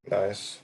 Nice.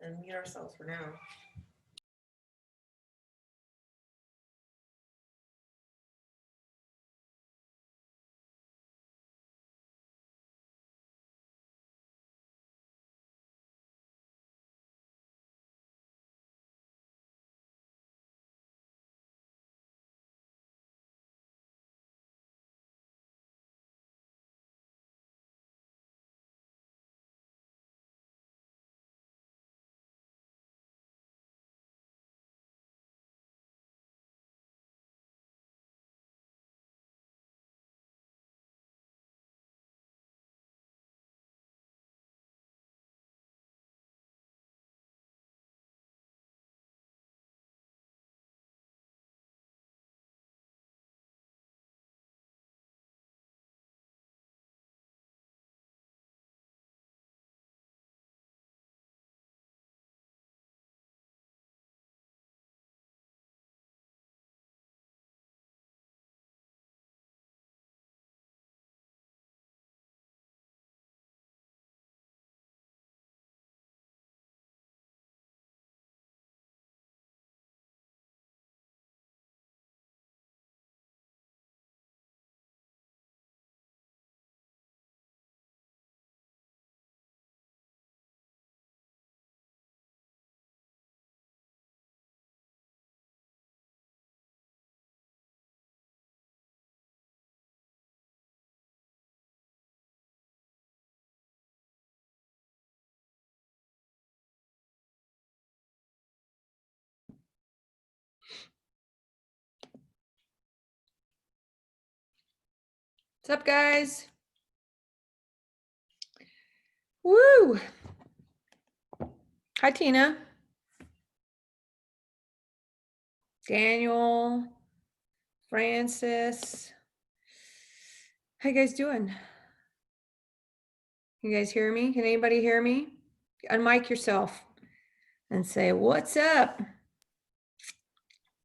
and mute ourselves for now. What's up, guys? Woo! Hi, Tina. Daniel, Francis. How you guys doing? You guys hear me? Can anybody hear me? Unmic yourself and say, what's up?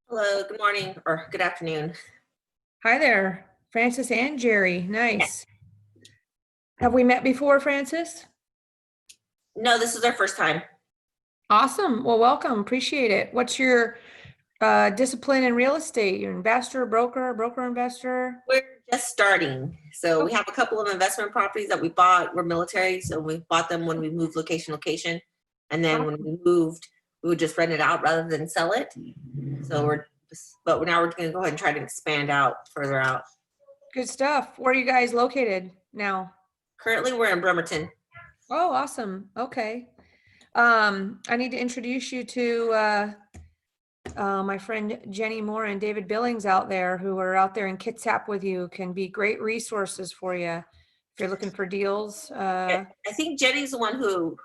Hello, good morning or good afternoon. Hi there, Francis and Jerry. Nice. Have we met before, Francis? No, this is our first time. Awesome. Well, welcome. Appreciate it. What's your discipline in real estate? You're investor, broker, investor? We're just starting. So we have a couple of investment properties that we bought. We're military, so we bought them when we moved location. And then when we moved, we would just rent it out rather than sell it. So now we're going to go ahead and try to expand out further out. Good stuff. Where are you guys located now? Currently, we're in Bremerton. Oh, awesome. Okay. I need to introduce you to my friend Jenny Moore and David Billings out there, who are out there in Kitsap with you, can be great resources for you if you're looking for deals. I think Jenny's the one who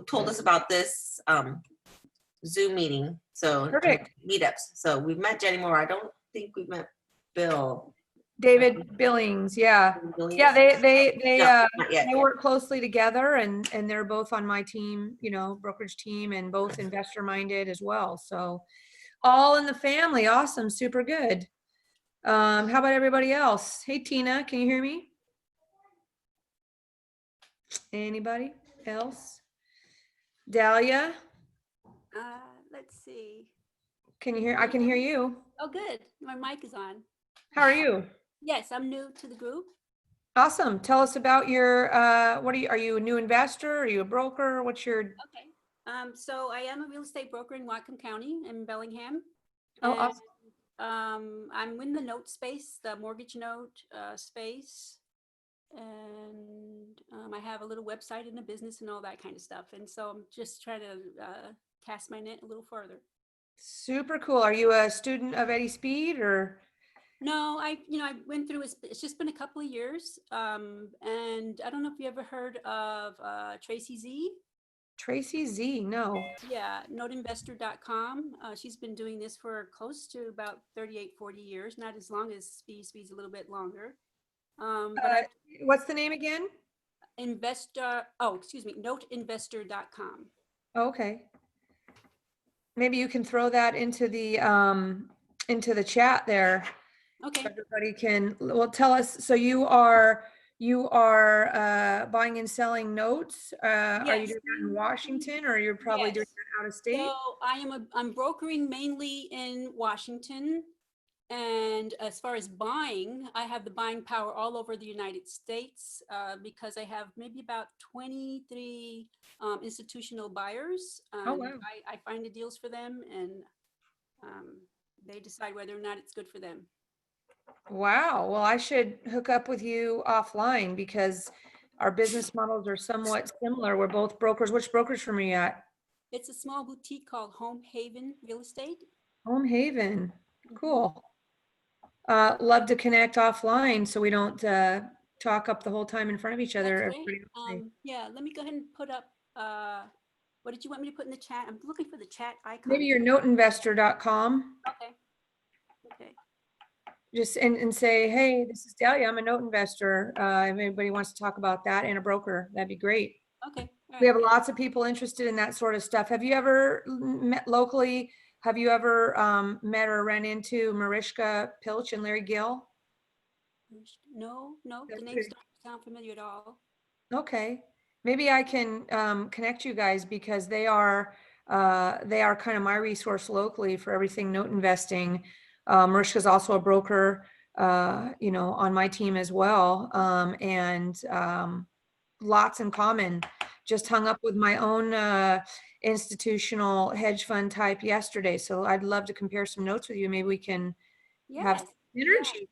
told us about this Zoom meeting. So Perfect. Meetups. So we've met Jenny Moore. I don't think we've met Bill. David Billings, yeah. Yeah, they work closely together, and they're both on my team, brokerage team, and both investor minded as well. So all in the family. Awesome. Super good. How about everybody else? Hey, Tina, can you hear me? Anybody else? Dahlia? Let's see. Can you hear? I can hear you. Oh, good. My mic is on. How are you? Yes, I'm new to the group. Awesome. Tell us about your, are you a new investor? Are you a broker? What's your? Okay. So I am a real estate broker in Whatcom County in Bellingham. Oh, and, awesome. I'm in the note space, the mortgage note space. And I have a little website and a business and all that kind of stuff. And so I'm just trying to cast my net a little further. Super cool. Are you a student of Eddie Speed or? No, I went through, it's just been a couple of years. And I don't know if you ever heard of Tracy Z. Tracy Z, no. Yeah, noteinvestor.com. She's been doing this for close to about 38, 40 years, not as long as Speed's a little bit longer. But what's the name again? noteinvestor.com. Okay. Maybe you can throw that into the chat there. Okay. Everybody can, well, tell us. So you are you are buying and selling notes. Are you Yes. doing that in Washington, or you're probably doing Yes. that out of state? So I'm brokering mainly in Washington. And as far as buying, I have the buying power all over the United States because I have maybe about 23 institutional buyers. Oh, wow. I find the deals for them, and they decide whether or not it's good for them. Wow. Well, I should hook up with you offline because our business models are somewhat similar. We're both brokers. Which brokerage firm are you at? It's a small boutique called Home Haven Real Estate. Home Haven. Mhm. Cool. Love to connect offline so we don't talk up the whole time in front of each other. That's great. Everybody. Yeah, let me go ahead and put up, what did you want me to put in the chat? I'm looking for the chat icon. Maybe your noteinvestor.com. Okay. Okay. Just and say, hey, this is Dahlia. I'm a note investor. If anybody wants to talk about that and a broker, that'd be great. Okay. All We right. have lots of people interested in that sort of stuff. Have you ever met locally? Have you ever met or ran into Mariska Pilch and Larry Gill? No, the That's names good. don't sound familiar at all. Okay, maybe I can connect you guys because they are kind of my resource locally for everything note investing. Mariska's also a broker, on my team as well, and lots in common. Just hung up with my own institutional hedge fund type yesterday, so I'd love to compare some notes with you. Maybe we can have Yes. some synergy.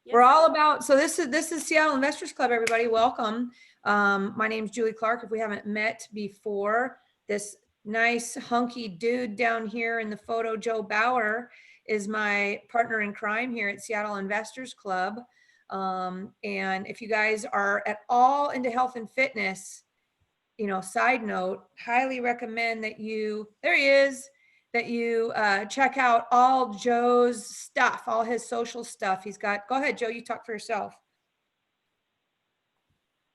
Yes. We're all about, so this is Seattle Investors Club, everybody. Welcome. My name's Julie Clark. If we haven't met before, this nice hunky dude down here in the photo, Joe Bauer, is my partner in crime here at Seattle Investors Club. And if you guys are at all into health and fitness, side note, highly recommend that there he is, that you check out all Joe's stuff, all his social stuff. Go ahead, Joe, you talk for yourself.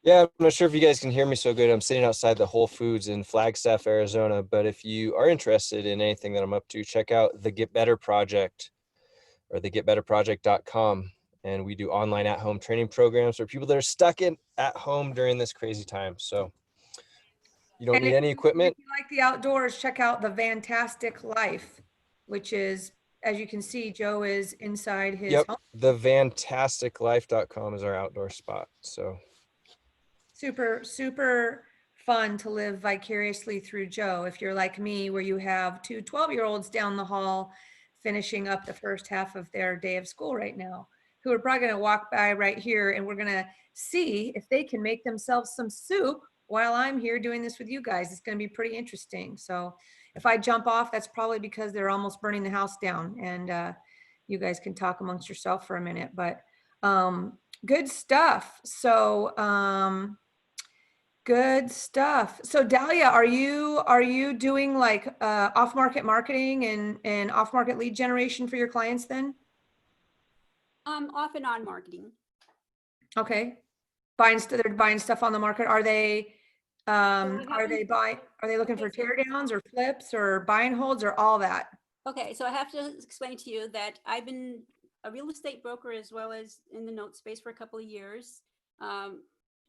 Yeah, I'm not sure if you guys can hear me so good. I'm sitting outside the Whole Foods in Flagstaff, Arizona. But if you are interested in anything that I'm up to, check out the Get Better Project or thegetbetterproject.com. And we do online at-home training programs for people that are stuck at home during this crazy time. So you don't need any equipment. If you like the outdoors, check out the Fantastic Life, which is, as you can see, Joe is inside his home. Thefantasticlife.com is our outdoor spot. So super, super fun to live vicariously through Joe. If you're like me, where you have two 12-year-olds down the hall finishing up the first half of their day of school right now, who are probably going to walk by right here, and we're going to see if they can make themselves some soup while I'm here doing this with you guys. It's going to be pretty interesting. So if I jump off, that's probably because they're almost burning the house down, and you guys can talk amongst yourself for a minute. But good stuff. So good stuff. So Dahlia, are you doing like off-market marketing and off-market lead generation for your clients then? Off and on marketing. Okay. They're buying stuff on the market. Are they looking for tear downs or flips or buy and holds or all that? Okay, so I have to explain to you that I've been a real estate broker as well as in the note space for a couple of years.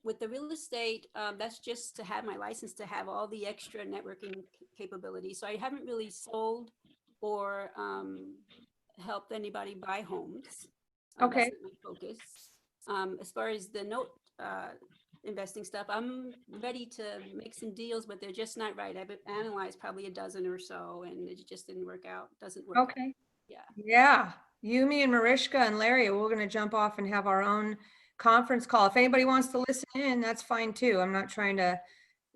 With the real estate, that's just to have my license to have all the extra networking capabilities. So I haven't really sold or helped anybody buy homes. Okay. That's not my focus. As far as the note investing stuff, I'm ready to make some deals, but they're just not right. I've analyzed probably a dozen or so, and it just didn't work out. Doesn't work. Okay. Out. Yeah. Yeah. You, me, and Mariska and Larry, we're going to jump off and have our own conference call. If anybody wants to listen in, that's fine too. I'm not trying to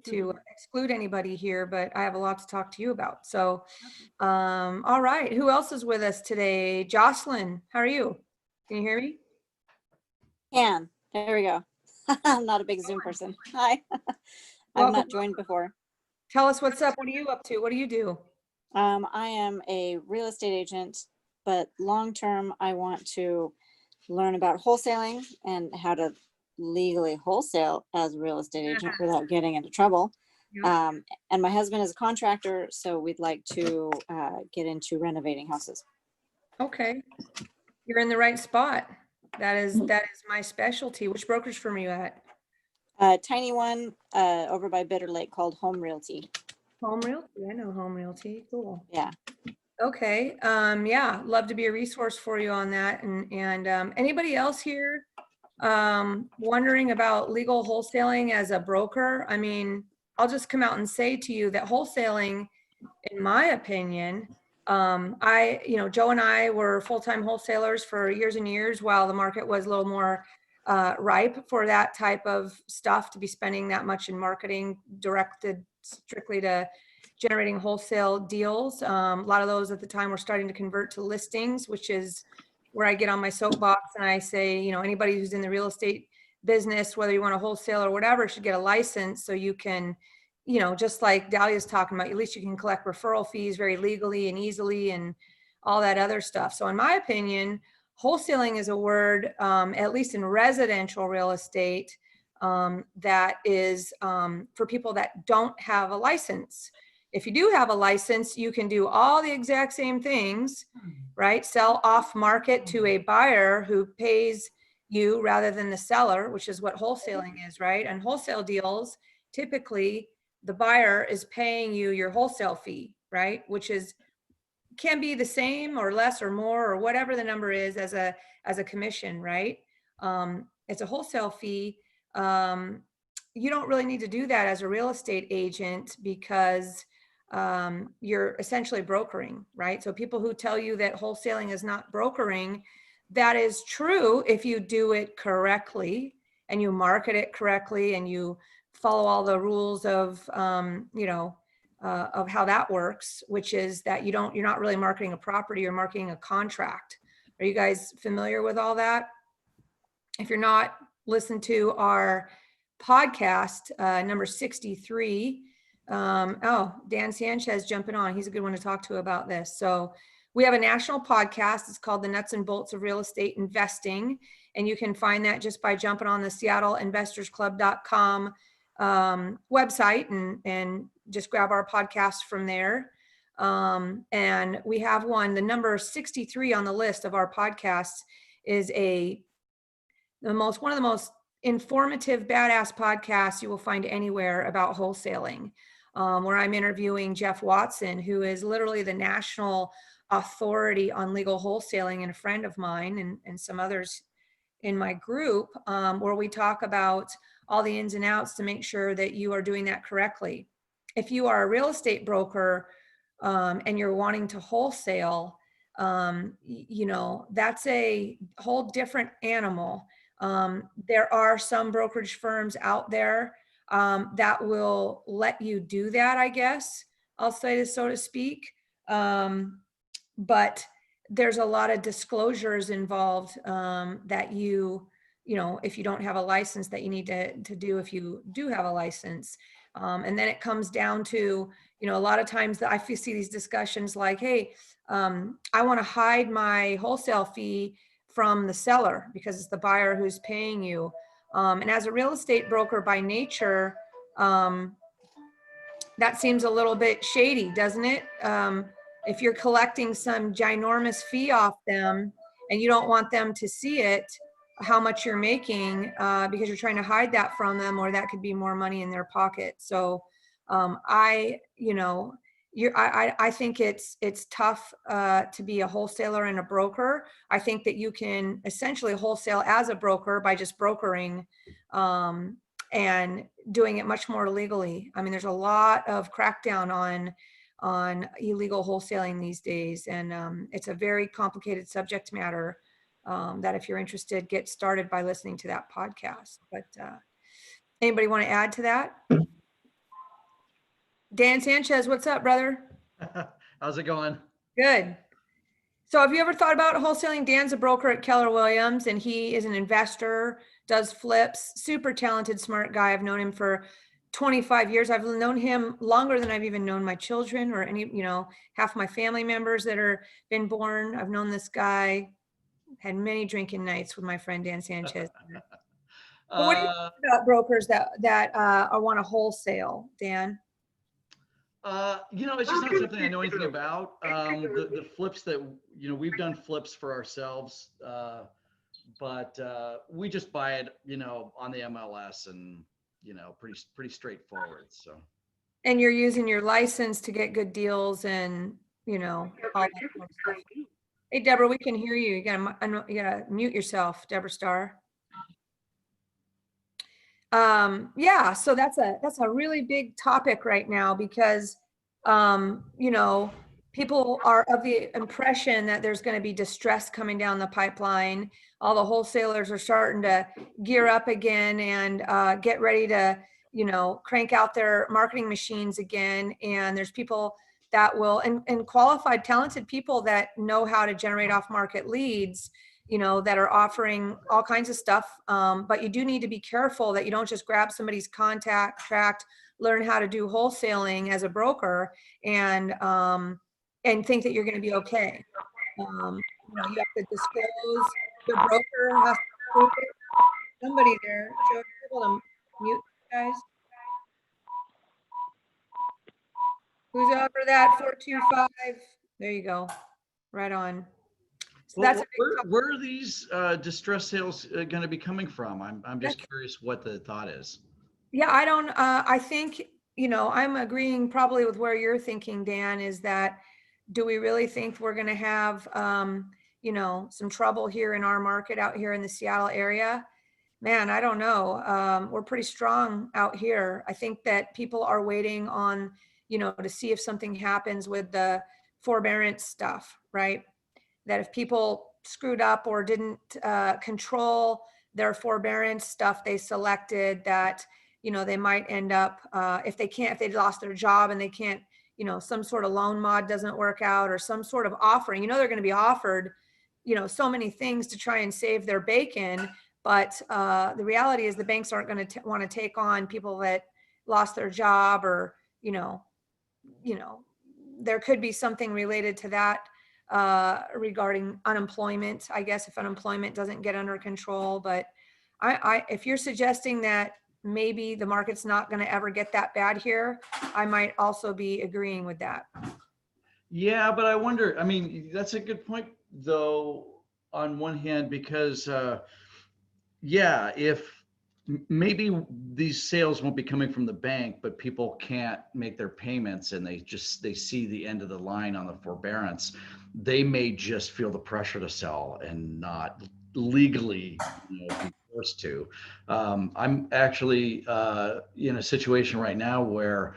exclude anybody here, but I have a lot to talk to you about. So, all right. Who else is with us today? Jocelyn, how are you? Can you hear me? There we go. I'm not a big Zoom person. Hi. I've not joined before. Tell us what's up. What are you up to? What do you do? I am a real estate agent, but long-term, I want to learn about wholesaling and how to legally wholesale as a real estate agent without getting into trouble. Yeah. And my husband is a contractor, so we'd like to get into renovating houses. Okay. You're in the right spot. That is my specialty. Which brokerage firm are you at? Tiny one over by Bitter Lake called Home Realty. Home Realty. I know Home Realty. Cool. Yeah. Okay. Yeah, love to be a resource for you on that. And anybody else here wondering about legal wholesaling as a broker? I mean, I'll just come out and say to you that wholesaling, in my opinion, Joe and I were full-time wholesalers for years and years while the market was a little more ripe for that type of stuff, to be spending that much in marketing directed strictly to generating wholesale deals. A lot of those at the time were starting to convert to listings, which is where I get on my soapbox and I say, anybody who's in the real estate business, whether you want to wholesale or whatever, should get a license so you can, just like Dahlia's talking about, at least you can collect referral fees very legally and easily and all that other stuff. So in my opinion, wholesaling is a word, at least in residential real estate, that is for people that don't have a license. If you do have a license, you can do all the exact same things, right? Sell off market to a buyer who pays you rather than the seller, which is what wholesaling is, right? And wholesale deals, typically the buyer is paying you your wholesale fee, right? Which can be the same or less or more or whatever the number is as a commission, right? It's a wholesale fee. You don't really need to do that as a real estate agent because you're essentially brokering, right? So people who tell you that wholesaling is not brokering, that is true if you do it correctly and you market it correctly and you follow all the rules of how that works, which is that you're not really marketing a property, you're marketing a contract. Are you guys familiar with all that? If you're not, listen to our podcast, number 63. Dan Sanchez jumping on. He's a good one to talk to about this. So we have a national podcast. It's called The Nuts and Bolts of Real Estate Investing. And you can find that just by jumping on the SeattleInvestorsClub.com website and just grab our podcast from there. And we have one, the number 63 on the list of our podcasts is one of the most informative, badass podcasts you will find anywhere about wholesaling, where I'm interviewing Jeff Watson, who is literally the national authority on legal wholesaling, and a friend of mine and some others in my group, where we talk about all the ins and outs to make sure that you are doing that correctly. If you are a real estate broker and you're wanting to wholesale, that's a whole different animal. There are some brokerage firms out there that will let you do that, I guess. I'll say this, so to speak. But there's a lot of disclosures involved that if you don't have a license, that you need to do if you do have a license. And then it comes down to, a lot of times that I see these discussions like, hey, I want to hide my wholesale fee from the seller because it's the buyer who's paying you. And as a real estate broker by nature, that seems a little bit shady, doesn't it? If you're collecting some ginormous fee off them and you don't want them to see it, how much you're making, because you're trying to hide that from them, or that could be more money in their pocket. So I think it's tough to be a wholesaler and a broker. I think that you can essentially wholesale as a broker by just brokering and doing it much more legally. I mean, there's a lot of crackdown on illegal wholesaling these days, and it's a very complicated subject matter that if you're interested, get started by listening to that podcast. But anybody want to add to that? Dan Sanchez, what's up, brother? How's it going? Good. So have you ever thought about wholesaling? Dan's a broker at Keller Williams, and he is an investor, does flips, super talented, smart guy. I've known him for 25 years. I've known him longer than I've even known my children or any, half my family members that are been born. I've known this guy, had many drinking nights with my friend Dan Sanchez. But what do you think about brokers that want to wholesale, Dan? It's just not something I know anything about. The flips that, we've done flips for ourselves, but we just buy it, on the MLS and, pretty straightforward. So. And you're using your license to get good deals and, all that kind of stuff. Hey, Deborah, we can hear you. You gotta mute yourself, Deborah Starr. Yeah, so that's a really big topic right now because, people are of the impression that there's going to be distress coming down the pipeline. All the wholesalers are starting to gear up again and get ready to, crank out their marketing machines again. And there's people that will, and qualified, talented people that know how to generate off-market leads, that are offering all kinds of stuff. But you do need to be careful that you don't just grab somebody's contact tract, learn how to do wholesaling as a broker and think that you're going to be okay. You have to disclose, the broker has to prove it. Somebody there, Joe, you're able to mute guys. Who's over that 425? There you go. Right on. So Well, that's where are these distress sales going to be coming from? I'm just curious what the thought is. Yeah, I think, I'm agreeing probably with where you're thinking, Dan, is that, do we really think we're going to have, some trouble here in our market out here in the Seattle area? Man, I don't know. We're pretty strong out here. I think that people are waiting on, to see if something happens with the forbearance stuff, right? That if people screwed up or didn't control their forbearance stuff they selected, that, they might end up, if they lost their job and they can't, some sort of loan mod doesn't work out or some sort of offering, they're going to be offered, so many things to try and save their bacon. But the reality is the banks aren't going to want to take on people that lost their job or, there could be something related to that regarding unemployment, I guess, if unemployment doesn't get under control. But if you're suggesting that maybe the market's not going to ever get that bad here, I might also be agreeing with that. Yeah, but I wonder, that's a good point though, on one hand, because if maybe these sales won't be coming from the bank, but people can't make their payments and they see the end of the line on the forbearance, they may just feel the pressure to sell and not legally be forced to. I'm actually in a situation right now where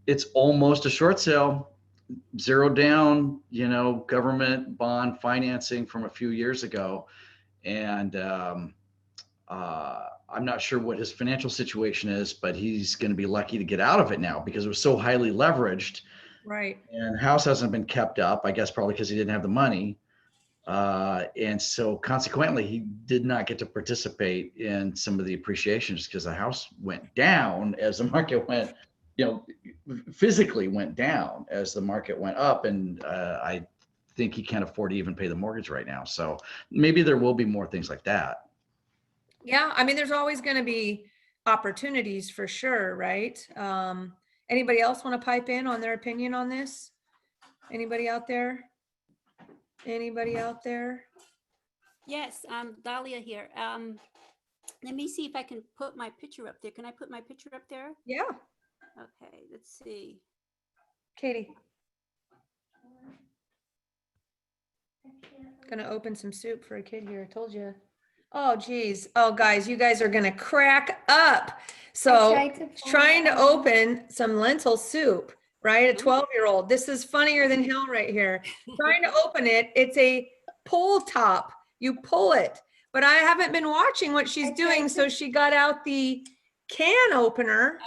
it's almost a short sale, zero down, government bond financing from a few years ago. And I'm not sure what his financial situation is, but he's going to be lucky to get out of it now because it was so highly leveraged. Right. And house hasn't been kept up, I guess, probably because he didn't have the money. And so consequently, he did not get to participate in some of the appreciation just because the house went down as the market went, physically went down as the market went up. And I think he can't afford to even pay the mortgage right now. So maybe there will be more things like that. Yeah, there's always going to be opportunities for sure, right? Anybody else want to pipe in on their opinion on this? Anybody out there? Anybody out there? Yes, Dahlia here. Let me see if I can put my picture up there. Can I put my picture up there? Yeah, Okay, let's see. Katie. Gonna open some soup for a kid here. I told you. Oh, geez. Oh, guys, you guys are gonna crack up. So trying to open some lentil soup, right? A 12-year-old. This is funnier than hell right here. Trying to open it. It's a pull top. You pull it. But I haven't been watching what she's doing. So she got out the can opener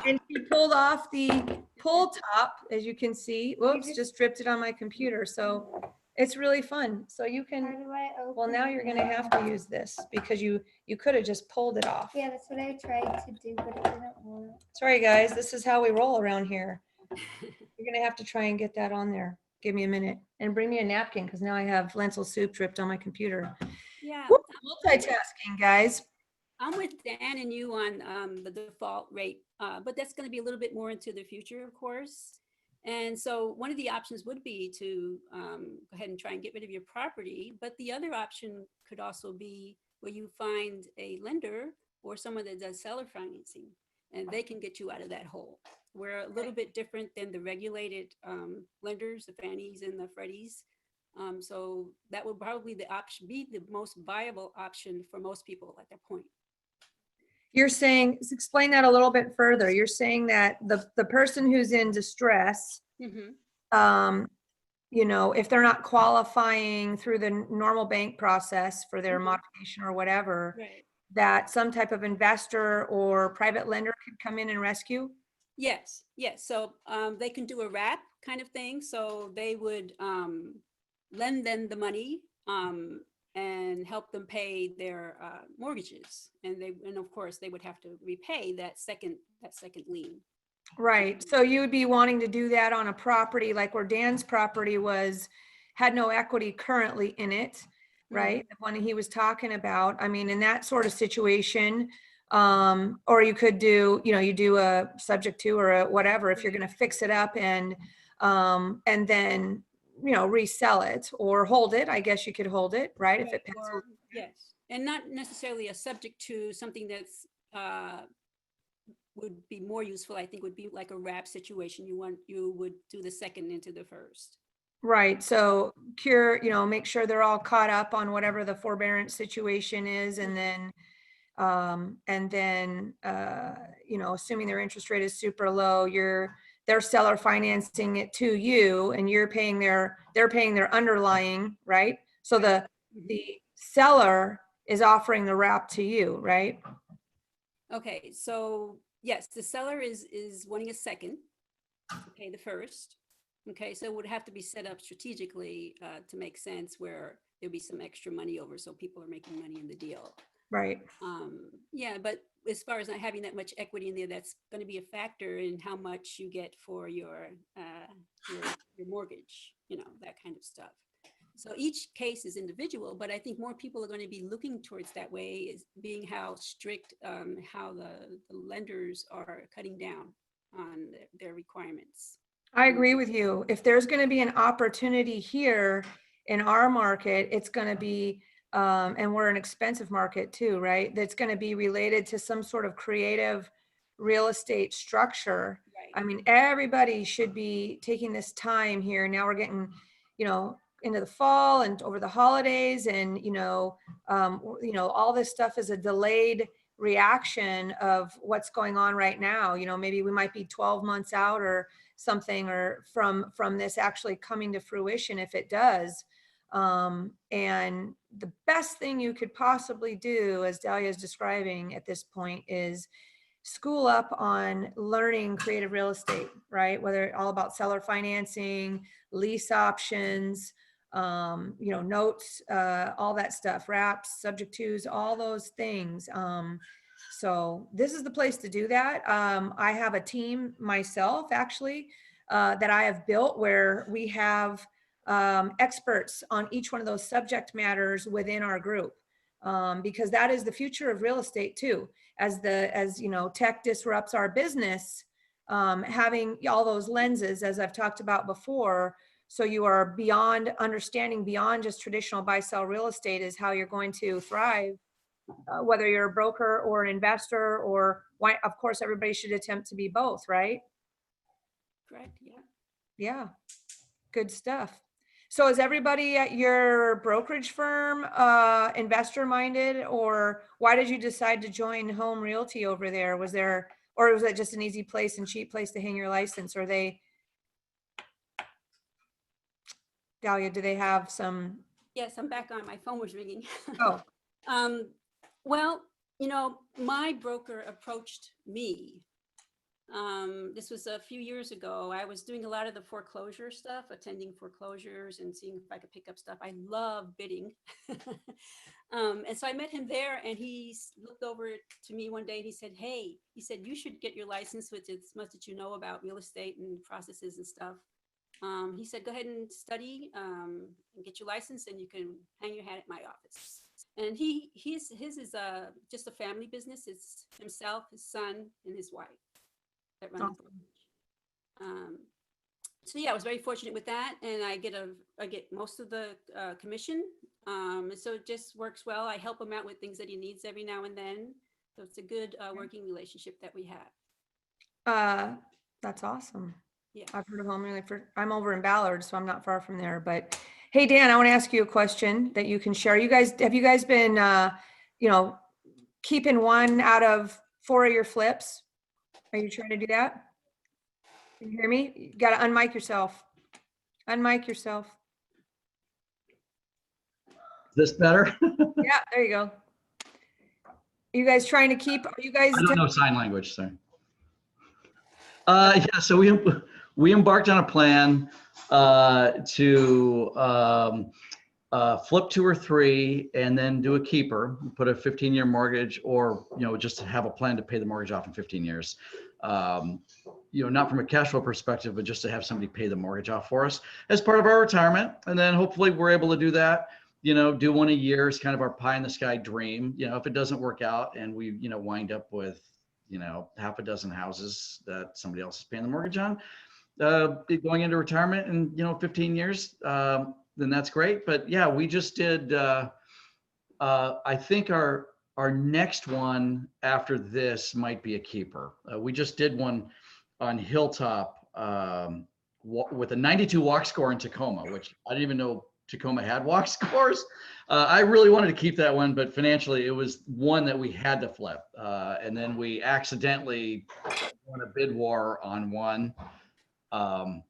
and she pulled off the pull top, as you can see. Whoops, just dripped it on my computer. So it's really fun. So you can, well, now you're going to have to use this because you could have just pulled it off. Yeah, that's what I tried to do, but it didn't work. Sorry, guys. This is how we roll around here. You're going to have to try and get that on there. Give me a minute and bring me a napkin because now I have lentil soup dripped on my computer. Yeah. Woo, multitasking, guys. I'm with Dan and you on the default rate, but that's going to be a little bit more into the future, of course. And so one of the options would be to go ahead and try and get rid of your property. But the other option could also be where you find a lender or someone that does seller financing, and they can get you out of that hole. We're a little bit different than the regulated lenders, the Fannies and the Freddies. So that would probably be the most viable option for most people at that point. You're saying, explain that a little bit further. You're saying that the person who's in distress, you know, if they're not qualifying through the normal bank process for their modification or whatever, Right. that some type of investor or private lender could come in and rescue? Yes, yes. So they can do a wrap kind of thing. So they would lend them the money and help them pay their mortgages, and of course they would have to repay that second lien. Right. So you would be wanting to do that on a property like where Dan's property had no equity currently in it, right? The one he was talking about. I mean, in that sort of situation, or you could do, you know, you do a subject to or a whatever, if you're going to fix it up and then, you know, resell it or hold it. I guess you could hold it, right? If it pencils. Yes, and not necessarily a subject to something that's would be more useful, I think, would be like a wrap situation. You would do the second into the first. Right. So you know, make sure they're all caught up on whatever the forbearance situation is. And then, you know, assuming their interest rate is super low, they're seller financing it to you and they're paying their underlying, right? So the seller is offering the wrap to you, right? Okay. So yes, the seller is wanting a second to pay the first. Okay, so it would have to be set up strategically to make sense, where there'll be some extra money over, so people are making money in the deal. Right. Yeah, but as far as not having that much equity in there, that's going to be a factor in how much you get for your mortgage, you know, that kind of stuff. So each case is individual, but I think more people are going to be looking towards that way, is being how strict, how the lenders are cutting down on their requirements. I agree with you. If there's going to be an opportunity here in our market, it's going to be, and we're an expensive market too, right? That's going to be related to some sort of creative real estate structure. Right. I mean, everybody should be taking this time here. Now we're getting, you know, into the fall and over the holidays, and you know, all this stuff is a delayed reaction of what's going on right now. You know, maybe we might be 12 months out or something, or from this actually coming to fruition, if it does. And the best thing you could possibly do, as Dahlia is describing at this point, is school up on learning creative real estate, right? Whether all about seller financing, lease options, you know, notes, all that stuff, wraps, subject tos, all those things. So this is the place to do that. I have a team myself, actually, that I have built where we have experts on each one of those subject matters within our group, because that is the future of real estate too. As you know, tech disrupts our business, having all those lenses, as I've talked about before, so you are understanding beyond just traditional buy-sell real estate, is how you're going to thrive. Whether you're a broker or an investor, or why, of course, everybody should attempt to be both, right? Correct. Yeah. Yeah, good stuff. So is everybody at your brokerage firm investor minded, or why did you decide to join Home Realty over there? Or was that just an easy place and cheap place to hang your license? Or Dahlia, do they have some? Yes, I'm back on. My phone was ringing. Oh. Well, you know, my broker approached me. This was a few years ago. I was doing a lot of the foreclosure stuff, attending foreclosures and seeing if I could pick up stuff. I love bidding. And so I met him there, and he looked over to me one day and he said, "Hey," he said, "you should get your license with as much as you know about real estate and processes and stuff." He said, "Go ahead and study and get your license, and you can hang your hat at my office." And his is just a family business. It's himself, his son, and his wife that run the brokerage. So yeah, I was very fortunate with that, and I get most of the commission So it just works well. I help him out with things that he needs every now and then. So it's a good working relationship that we have. That's awesome. Yeah. I've heard of home really I'm over in Ballard, so I'm not far from there, but hey, Dan, I want to ask you a question that you can share. Have you guys been, you know, keeping 1 out of 4 of your flips? Are you trying to do that? Can you hear me? You got to unmic yourself. Unmic yourself. This better? Yeah, there you go. You guys trying to keep, are you guys? I don't know sign language, sorry. Yeah, so we embarked on a plan to flip 2 or 3 and then do a keeper, put a 15-year mortgage, or just to have a plan to pay the mortgage off in 15 years. Not from a cash flow perspective, but just to have somebody pay the mortgage off for us as part of our retirement. And then hopefully we're able to do that. Do 1 a year is kind of our pie in the sky dream. If it doesn't work out and we wind up with half a dozen houses that somebody else is paying the mortgage on, going into retirement in 15 years, then that's great. But yeah, we just did. I think our next one after this might be a keeper. We just did one on Hilltop with a 92 walk score in Tacoma, which I didn't even know Tacoma had walk scores. I really wanted to keep that one, but financially it was one that we had to flip. And then we accidentally won a bid war on one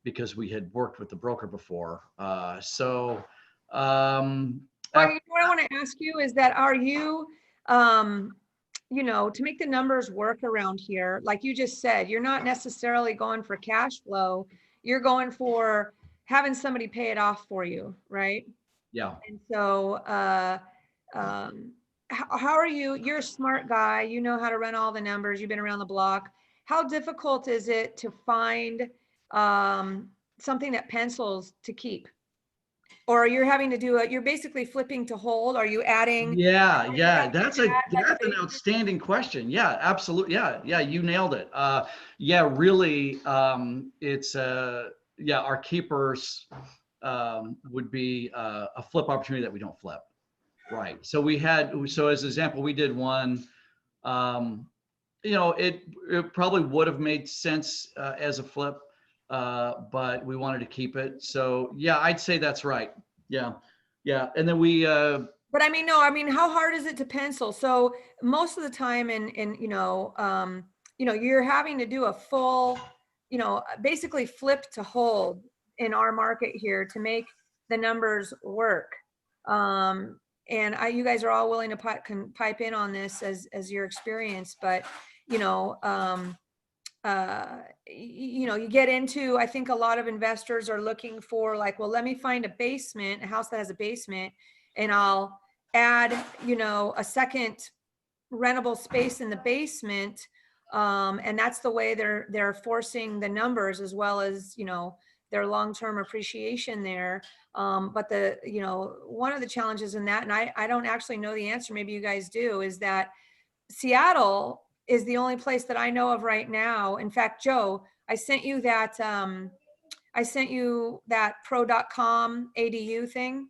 because we had worked with the broker before. Well, What I want to ask you is that are you, to make the numbers work around here, like you just said, you're not necessarily going for cash flow. You're going for having somebody pay it off for you, right? Yeah. And so, how are you? You're a smart guy. You know how to run all the numbers. You've been around the block. How difficult is it to find something that pencils to keep? Or you're having to do it, you're basically flipping to hold. Are you adding? Yeah. That's an basement? outstanding question. Yeah, absolutely. Yeah, you nailed it. Yeah, really, it's our keepers would be a flip opportunity that we don't flip. Right. So as an example, we did one, it probably would have made sense as a flip, but we wanted to keep it. So yeah, I'd say that's right. Yeah. And then we, But how hard is it to pencil? So most of the time you're having to do a full, basically flip to hold in our market here to make the numbers work. And you guys are all willing to pipe in on this as your experience, but you get into, I think a lot of investors are looking for like, well, let me find a house that has a basement, and I'll add, a second rentable space in the basement. And that's the way they're forcing the numbers, as well as, their long-term appreciation there. But one of the challenges in that, and I don't actually know the answer, maybe you guys do, is that Seattle is the only place that I know of right now. In fact, Joe, I sent you that pro.com ADU thing.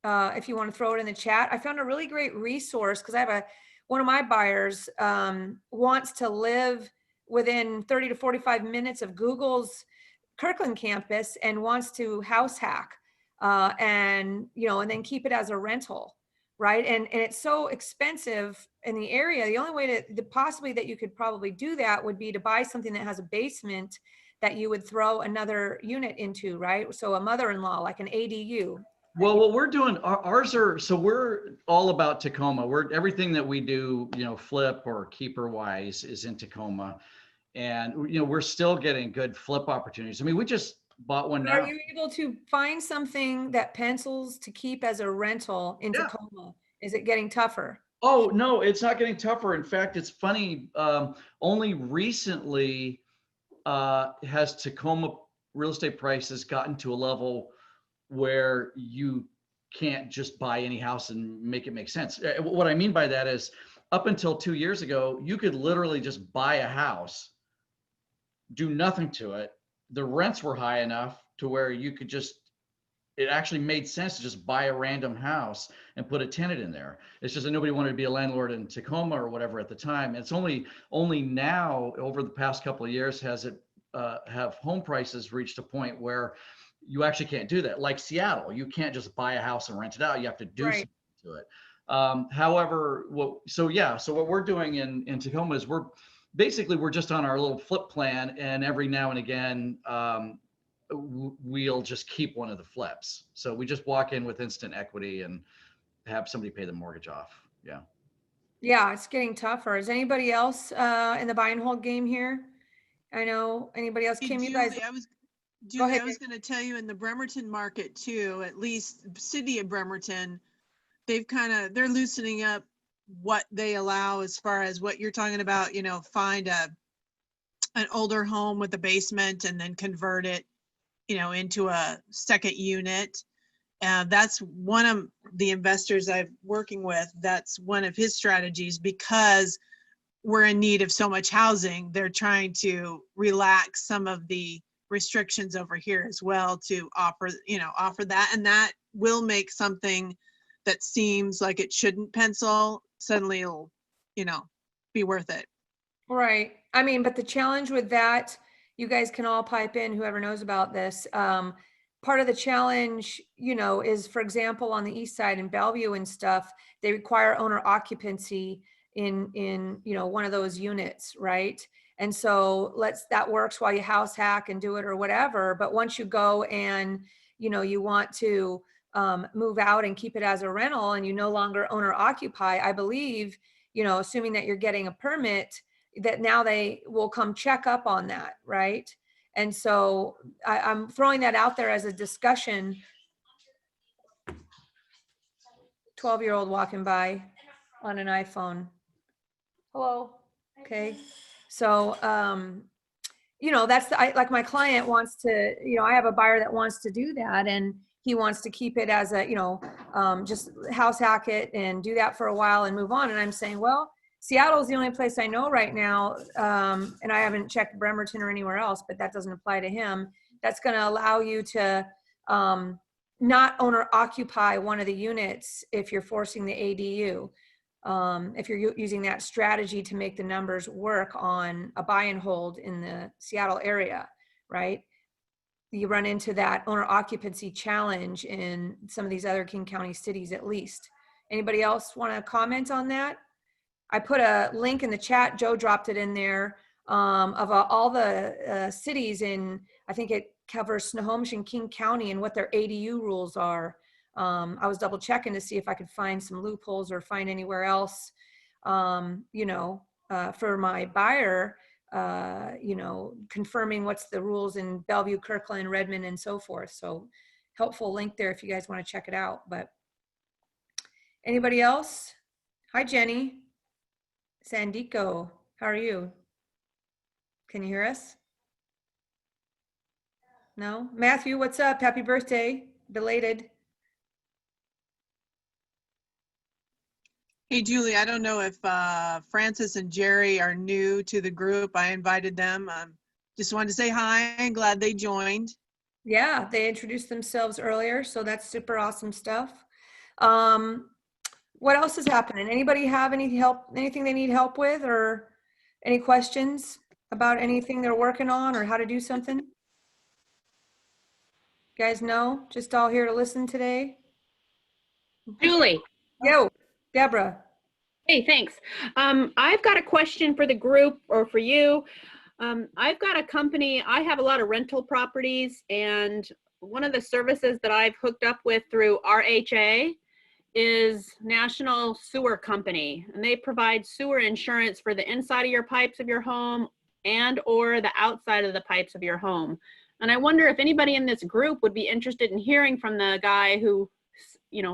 If you want to throw it in the chat, I found a really great resource because I have one of my buyers wants to live within 30 to 45 minutes of Google's Kirkland campus and wants to house hack and then keep it as a rental. Right. And it's so expensive in the area. The only way to possibly that you could probably do that would be to buy something that has a basement that you would throw another unit into, right? So a mother-in-law, like an ADU. well, what we're doing, we're all about Tacoma. Everything that we do, flip or keeper wise is in Tacoma. And, we're still getting good flip opportunities. I mean, we just bought one now. Are you able to find something that pencils to keep as a rental in Tacoma? Is it getting tougher? Oh, no, it's not getting tougher. In fact, it's funny. Only recently has Tacoma real estate prices gotten to a level where you can't just buy any house and make it make sense. What I mean by that is up until 2 years ago, you could literally just buy a house, do nothing to it. The rents were high enough to where you could just it actually made sense to just buy a random house and put a tenant in there. It's just that nobody wanted to be a landlord in Tacoma or whatever at the time. It's only now over the past couple of years has it have home prices reached a point where you actually can't do that. Like Seattle, you can't just buy a house and rent it out. You have to do something to it. However, so what we're doing in Tacoma is we're just on our little flip plan, and every now and again, we'll just keep one of the flips. So we just walk in with instant equity and have somebody pay the mortgage off. Yeah. Yeah, it's getting tougher. Is anybody else in the buy and hold game here? I know anybody else. Hey, Kim, you Julie, guys. Julie, ahead, I was going to tell you in the Bremerton market too, at least city of Bremerton, they're loosening up what they allow as far as what you're talking about, find an older home with a basement and then convert it, into a second unit. That's one of the investors I'm working with. That's one of his strategies, because we're in need of so much housing. They're trying to relax some of the restrictions over here as well to offer that. And that will make something that seems like it shouldn't pencil, suddenly it'll, be worth it. Right. I mean, but the challenge with that, you guys can all pipe in, whoever knows about this. Part of the challenge, is, for example, on the east side in Bellevue and stuff, they require owner occupancy in one of those units, right? And so that works while you house hack and do it or whatever. But once you go and, you want to move out and keep it as a rental, and you no longer owner occupy, I believe, assuming that you're getting a permit, that now they will come check up on that, right? And so I'm throwing that out there as a discussion. 12-year-old walking by on an iPhone. Hello. Okay. So, like my client wants to, I have a buyer that wants to do that, and he wants to keep it as a, just house hack it and do that for a while and move on. And I'm saying, well, Seattle is the only place I know right now, and I haven't checked Bremerton or anywhere else, but that doesn't apply to him. That's going to allow you to not owner occupy one of the units if you're forcing the ADU. If you're using that strategy to make the numbers work on a buy and hold in the Seattle area, right? You run into that owner occupancy challenge in some of these other King County cities, at least. Anybody else want to comment on that? I put a link in the chat. Joe dropped it in there of all the cities in, I think it covers Snohomish and King County and what their ADU rules are. I was double checking to see if I could find some loopholes or find anywhere else, for my buyer, confirming what's the rules in Bellevue, Kirkland, Redmond, and so forth. So helpful link there if you guys want to check it out. But anybody else? Hi, Jenny. Sandico, how are you? Can you hear us? No? Matthew, what's up? Happy birthday. Belated. Hey, Julie, I don't know if Francis and Jerry are new to the group. I invited them. Just wanted to say hi and glad they joined. Yeah, they introduced themselves earlier, so that's super awesome stuff. What else is happening? Anybody have anything they need help with, or any questions about anything they're working on or how to do something? You guys know, just all here to listen today. Julie. Yo, Deborah. Hey, thanks. I've got a question for the group or for you. I've got a company, I have a lot of rental properties, and one of the services that I've hooked up with through RHA is National Sewer Company, and they provide sewer insurance for the inside of your pipes of your home and or the outside of the pipes of your home. And I wonder if anybody in this group would be interested in hearing from the guy who,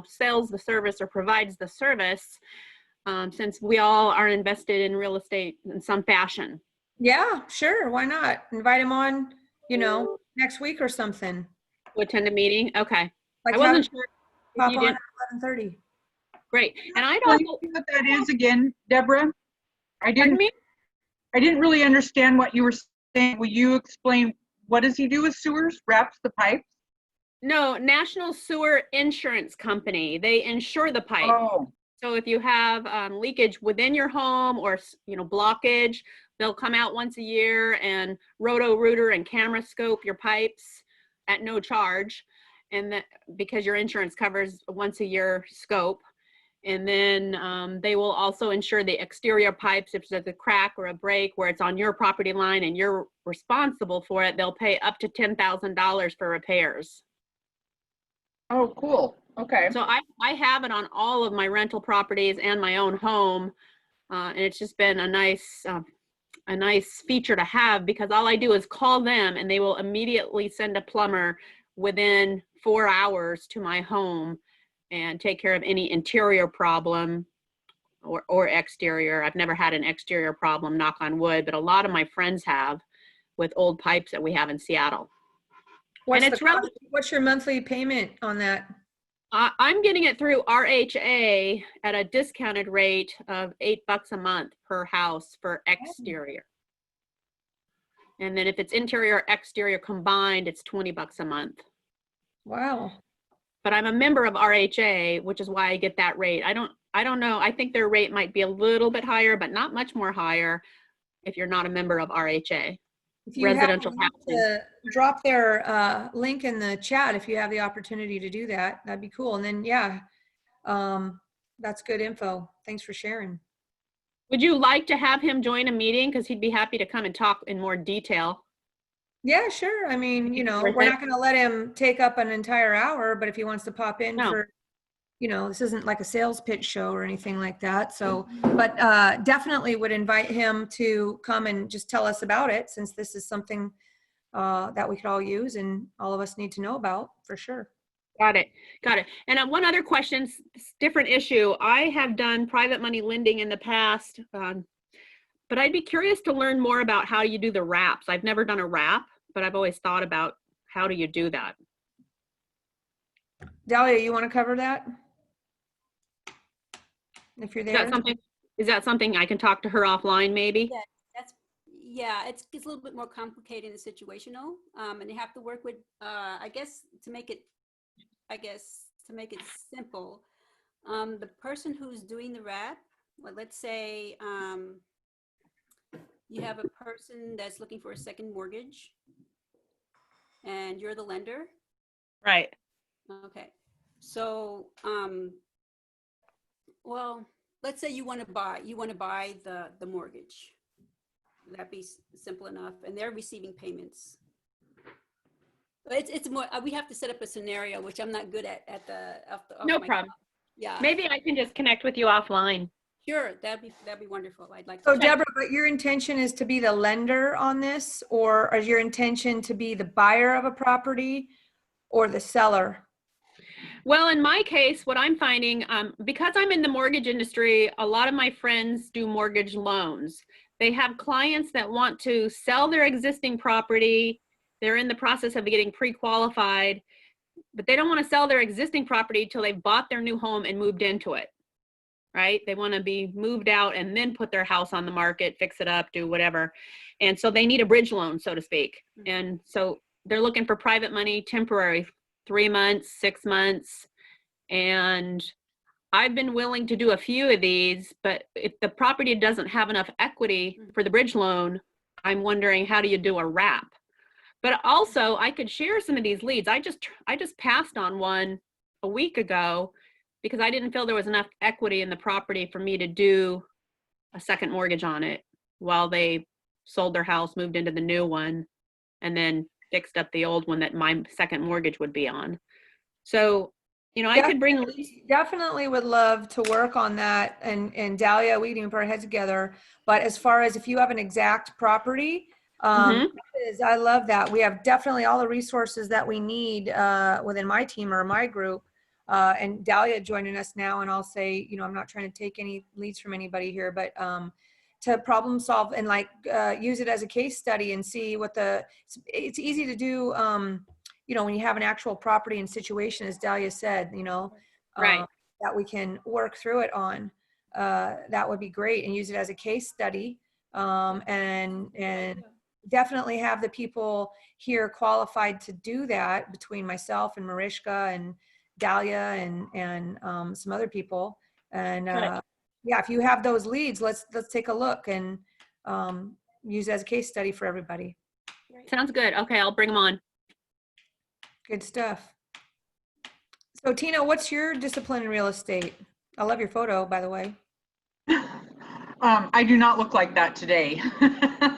sells the service or provides the service, since we all are invested in real estate in some fashion. Yeah, sure. Why not? Invite him on, next week or something. To attend a meeting? Okay. Like I wasn't sure. Pop You on did. at 11:30. Great. And I Tell don't me what that is again, Deborah. I Pardon didn't me? really understand what you were saying. Will you explain, what does he do with sewers? Wraps the pipes? No, National Sewer Insurance Company. They insure the pipe. Oh, So if you have leakage within your home or, blockage, they'll come out once a year and roto-rooter and camera scope your pipes at no charge. And that because your insurance covers a once a year scope. And then they will also insure the exterior pipes. If there's a crack or a break where it's on your property line and you're responsible for it, they'll pay up to $10,000 for repairs. oh, cool. Okay. So I have it on all of my rental properties and my own home. And it's just been a nice feature to have, because all I do is call them and they will immediately send a plumber within 4 hours to my home and take care of any interior problem or exterior. I've never had an exterior problem, knock on wood, but a lot of my friends have with old pipes that we have in Seattle. What's your monthly payment on that? I'm getting it through RHA at a discounted rate of $8 a month per house for exterior. And then if it's interior or exterior combined, it's $20 a month. Wow. But I'm a member of RHA, which is why I get that rate. I don't know. I think their rate might be a little bit higher, but not much more higher if you're not a member of RHA. If you Residential happen housing. to drop their link in the chat, if you have the opportunity to do that, that'd be cool. And then, yeah, that's good info. Thanks for sharing. Would you like to have him join a meeting? Because he'd be happy to come and talk in more detail. Yeah, sure. I mean, Worth we're it? not going to let him take up an entire hour, but if he wants to pop in No. for, this isn't like a sales pitch show or anything like that. So, but definitely would invite him to come and just tell us about it, since this is something that we could all use and all of us need to know about for sure. Got it. And one other question, different issue. I have done private money lending in the past, but I'd be curious to learn more about how you do the wraps. I've never done a wrap, but I've always thought about how do you do that? Dahlia, you want to cover that? If you're there. Is that something I can talk to her offline maybe? Yeah, it's a little bit more complicated and situational, and you have to work with, I guess to make it simple, the person who's doing the wrap, let's say you have a person that's looking for a second mortgage and you're the lender. Right. Okay. So, well, let's say you want to buy the mortgage. That'd be simple enough. And they're receiving payments. But it's more, we have to set up a scenario, which I'm not good at No problem. Yeah. Maybe I can just connect with you offline. Sure. That'd be wonderful. I'd like to. So Deborah, but your intention is to be the lender on this, or is your intention to be the buyer of a property or the seller? Well, in my case, what I'm finding, because I'm in the mortgage industry, a lot of my friends do mortgage loans. They have clients that want to sell their existing property. They're in the process of getting pre-qualified, but they don't want to sell their existing property till they've bought their new home and moved into it, right? They want to be moved out and then put their house on the market, fix it up, do whatever. And so they need a bridge loan, so to speak. And so they're looking for private money, temporary, 3 months, 6 months. And I've been willing to do a few of these, but if the property doesn't have enough equity for the bridge loan, I'm wondering, how do you do a wrap? But also I could share some of these leads. I just passed on one a week ago because I didn't feel there was enough equity in the property for me to do a second mortgage on it while they sold their house, moved into the new one, and then fixed up the old one that my second mortgage would be on. So, I could bring. Definitely would love to work on that. And Dahlia, we can even put our heads together. But as far as if you have an exact property, I love that. We have definitely all the resources that we need within my team or my group. And Dahlia joining us now, and I'll say, I'm not trying to take any leads from anybody here, but to problem solve and use it as a case study and see what it's easy to do, when you have an actual property and situation, as Dahlia said, right. that we can work through it on, that would be great, and use it as a case study. And definitely have the people here qualified to do that between myself and Mariska and Dahlia and some other people. And Good. yeah, if you have those leads, let's take a look and use as a case study for everybody. Sounds good. Okay, I'll bring them on. Good stuff. So Tina, what's your discipline in real estate? I love your photo, by the way. I do not look like that today.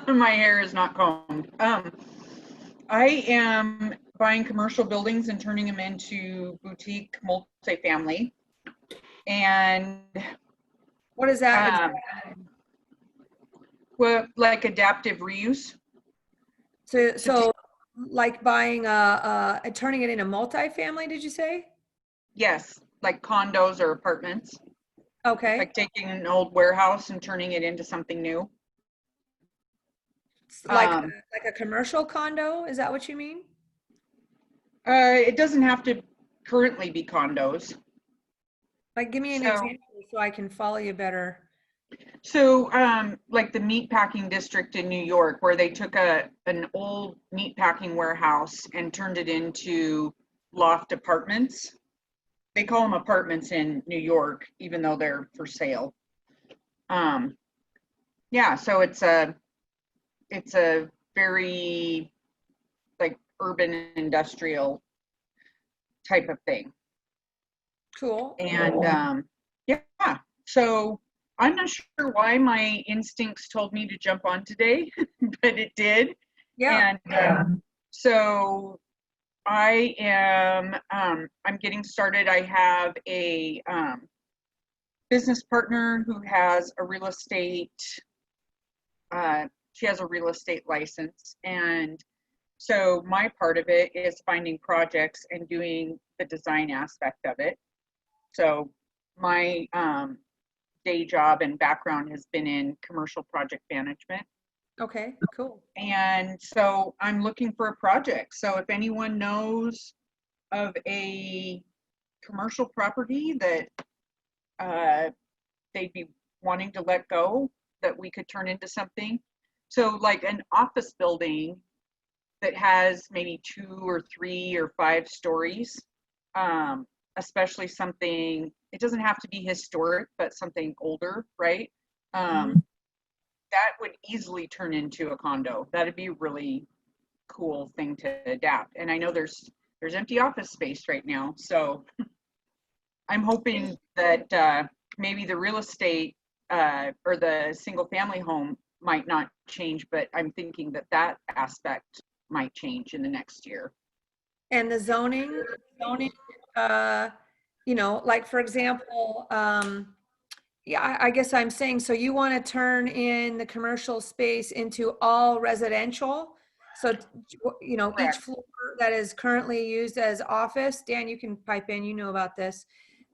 My hair is not combed. I am buying commercial buildings and turning them into boutique multifamily. And What is that? well, like adaptive reuse. So like buying turning it into multifamily, did you say? Yes, like condos or apartments. Okay. Like taking an old warehouse and turning it into something new. Like a commercial condo, is that what you mean? It doesn't have to currently be condos. Like, give me an example so I can follow you better. So, like the meatpacking district in New York, where they took an old meatpacking warehouse and turned it into loft apartments. They call them apartments in New York, even though they're for sale. Yeah, so it's a very like urban industrial type of thing. Cool. And yeah, so I'm not sure why my instincts told me to jump on today, but it did. Yeah. And so I am I'm getting started. I have a business partner who has a real estate she has a real estate license, and so my part of it is finding projects and doing the design aspect of it. So my day job and background has been in commercial project management. Okay, cool. And so I'm looking for a project. So if anyone knows of a commercial property that they'd be wanting to let go, that we could turn into something. So like an office building that has maybe 2 or 3 or 5 stories, especially something, it doesn't have to be historic, but something older, right? That would easily turn into a condo. That'd be a really cool thing to adapt. And I know there's empty office space right now. So I'm hoping that maybe the real estate or the single family home might not change, but I'm thinking that aspect might change in the next year. And the zoning, you know, like for example, yeah, I guess I'm saying, so you want to turn in the commercial space into all residential? So, you know, Correct. each floor that is currently used as office, Dan, you can pipe in, you know about this.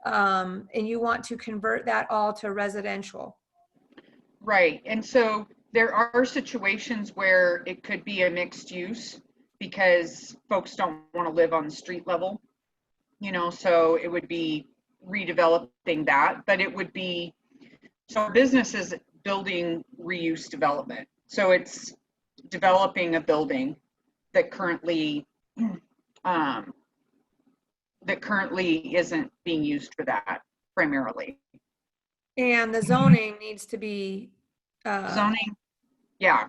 And you want to convert that all to residential. Right. And so there are situations where it could be a mixed use because folks don't want to live on the street level, you know, so it would be redeveloping that, but it would be, so our business is building reuse development. So it's developing a building that currently isn't being used for that primarily. And the zoning needs to be Zoning, yeah.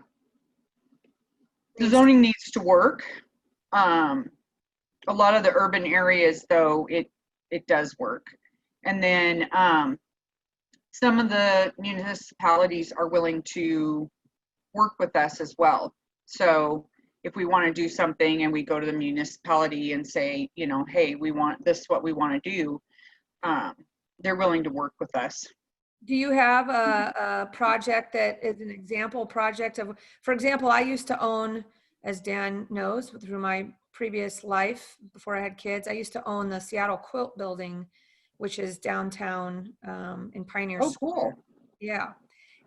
The zoning needs to work. A lot of the urban areas, though, it does work. And then some of the municipalities are willing to work with us as well. So if we want to do something and we go to the municipality and say, you know, hey, we want this, what we want to do, they're willing to work with us. Do you have a project that is an example project of, for example, I used to own, as Dan knows, through my previous life before I had kids, I used to own the Seattle Quilt Building, which is downtown in Pioneer Oh, Square. cool. Yeah.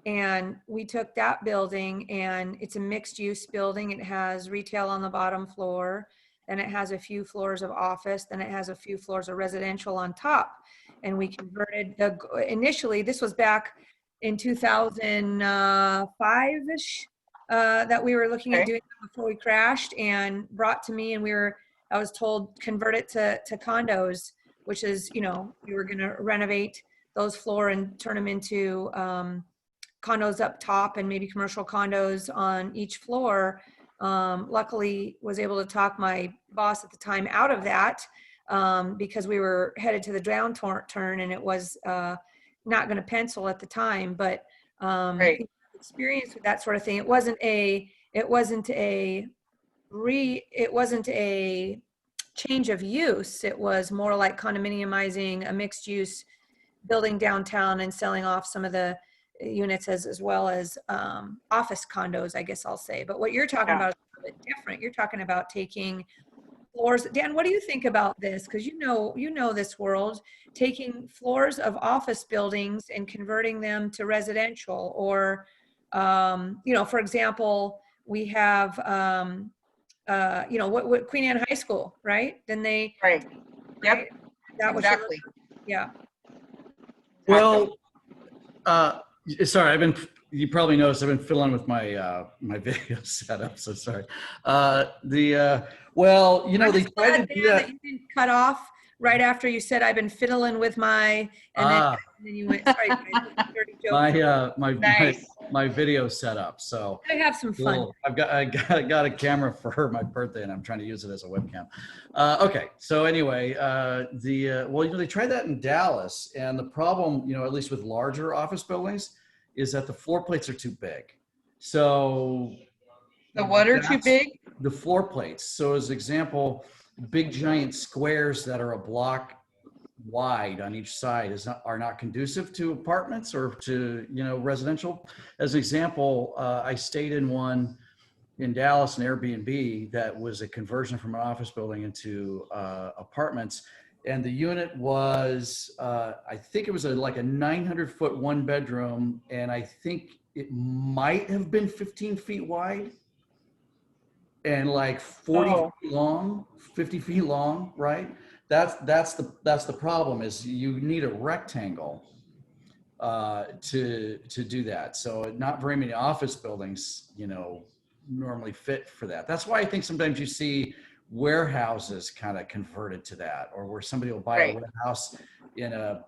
And we took that building, and it's a mixed use building. It has retail on the bottom floor, then it has a few floors of office, then it has a few floors of residential on top. And we converted initially, this was back in 2005-ish. that we were looking at Okay. doing before we crashed, and brought to me, and I was told, convert it to condos, which is, we were going to renovate those floor and turn them into condos up top and maybe commercial condos on each floor. Luckily was able to talk my boss at the time out of that, because we were headed to the downturn and it was not going to pencil at the time. But Right. experience with that sort of thing, it wasn't a change of use. It was more like condominiumizing a mixed use building downtown and selling off some of the units as well as office condos, I guess I'll say. But what you're talking Yeah. about is a little bit different. You're talking about taking floors. Dan, what do you think about this? Because you know this world, taking floors of office buildings and converting them to residential, or for example, we have what Queen Anne High School, right? Then they Right. Yep. right? That was Exactly. yeah. Well, sorry, you probably noticed I've been fiddling with my my video setup, so sorry. Well, I'm they just tried glad, to do Dan, that. that you didn't cut off right after you said I've been fiddling with my, and then you went, sorry, guys, this is a dirty joke. Nice. my video setup. So I have some fun. well, I got a camera for my birthday, and I'm trying to use it as a webcam. Okay, so anyway, they tried that in Dallas, and the problem, at least with larger office buildings, is that the floor plates are too big. So The what are too that's big? the floor plates. So as example, big giant squares that are a block wide on each side are not conducive to apartments or to residential. As an example, I stayed in one in Dallas, an Airbnb that was a conversion from an office building into apartments, and the unit was I think it was like a 900-foot one bedroom, and I think it might have been 15 feet wide and like 40 Oh. feet long, 50 feet long, right? That's the problem, is you need a rectangle to do that. So not very many office buildings, normally fit for that. That's why I think sometimes you see warehouses kind of converted to that, or where somebody will buy a warehouse in a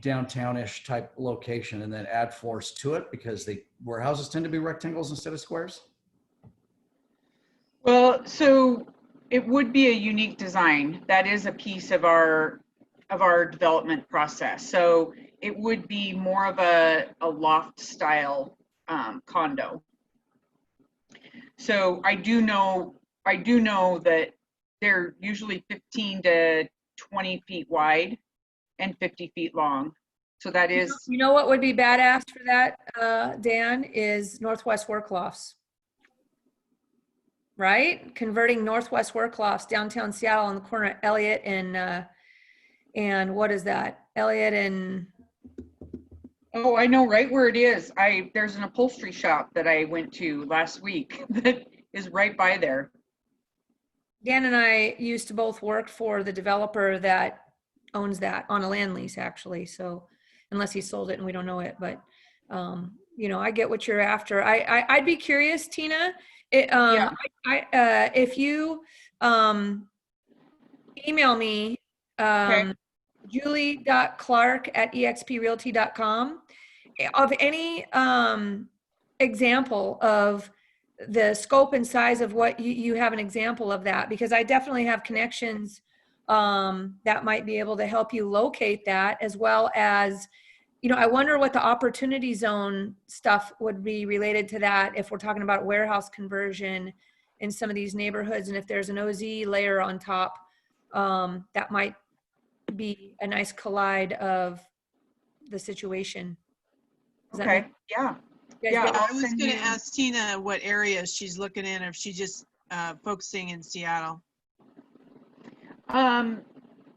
downtown-ish type location and then add floors to it, because warehouses tend to be rectangles instead of squares. Well, so it would be a unique design. That is a piece of our development process. So it would be more of a loft style condo. So I do know that they're usually 15 to 20 feet wide and 50 feet long. So that is. You know what would be badass for that, Dan, is Northwest Work Lofts. Right? Converting Northwest Work Lofts downtown Seattle on the corner of Elliott and what is that? Elliott and. Oh, I know right where it is. There's an upholstery shop that I went to last week that is right by there. Dan and I used to both work for the developer that owns that on a land lease, actually. So unless he sold it and we don't know it, but I get what you're after. I'd be curious, Tina. If you email me, julie.clark@exprealty.com of any example of the scope and size of what you have an example of that, because I definitely have connections that might be able to help you locate that, as well as, I wonder what the opportunity zone stuff would be related to that if we're talking about warehouse conversion in some of these neighborhoods, and if there's an OZ layer on top, that might be a nice collide of the situation. Okay, yeah. I was going to ask Tina what area she's looking in, or if she's just focusing in Seattle.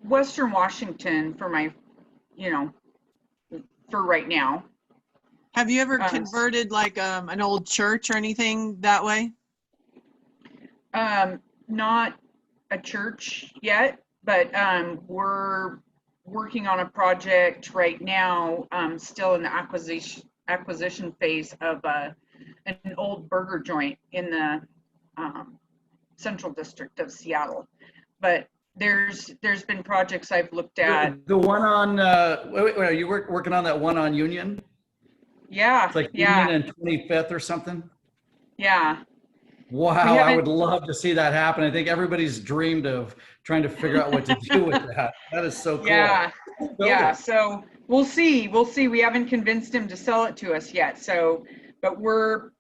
Western Washington for my, for right now. Have you ever converted like an old church or anything that way? Not a church yet, but we're working on a project right now, still in the acquisition phase of an old burger joint in the Central District of Seattle. But there's been projects I've looked at. The one on, wait, are you working on that one on Union? Yeah, It's like yeah, Union and 25th or something? yeah. Wow, I haven't- would love to see that happen. I think everybody's dreamed of trying to figure out what to do with that. That is so cool. Yeah, Build yeah. it. So we'll see. We haven't convinced him to sell it to us yet. So, but